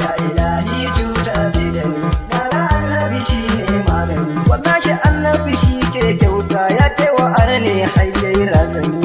Ya ilahi cuta ce da ni, na ga annabi shi ne magani. Wallahi annabi shi ke kyauta, ya kai wa arne har yayi razani.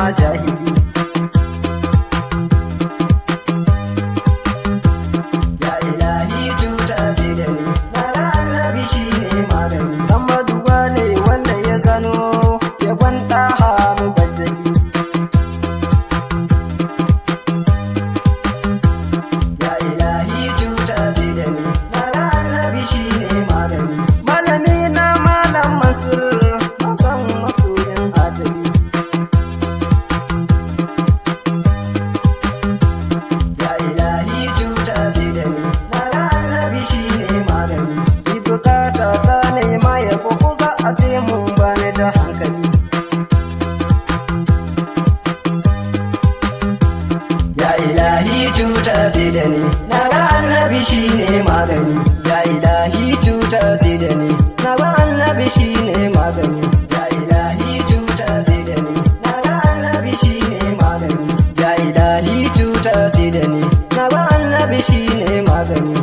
ma jahili. Ya ilahi cuta ce da ni, na ga annabi shi ne magani. Dan maduwa ne wanda ya zano ya gwanta hamu bazzali. Ya ilahi cuta ce da ni, na ga annabi shi ne magani. Malami na malam Mansur makan masoyin adali. Ya ilahi cuta ce da ni, na ga annabi shi ne magani. Ni bukata ta nema ya koko za a ce mun bani da hankali. Ya ilahi cuta ce da ni, na ga annabi shi ne magani. Ya ilahi cuta ce da ni, na ga annabi shi ne magani. Ya ilahi cuta ce da ni, na ga annabi shi ne magani. Ya ilahi cuta ce da ni, na ga annabi shi ne magani.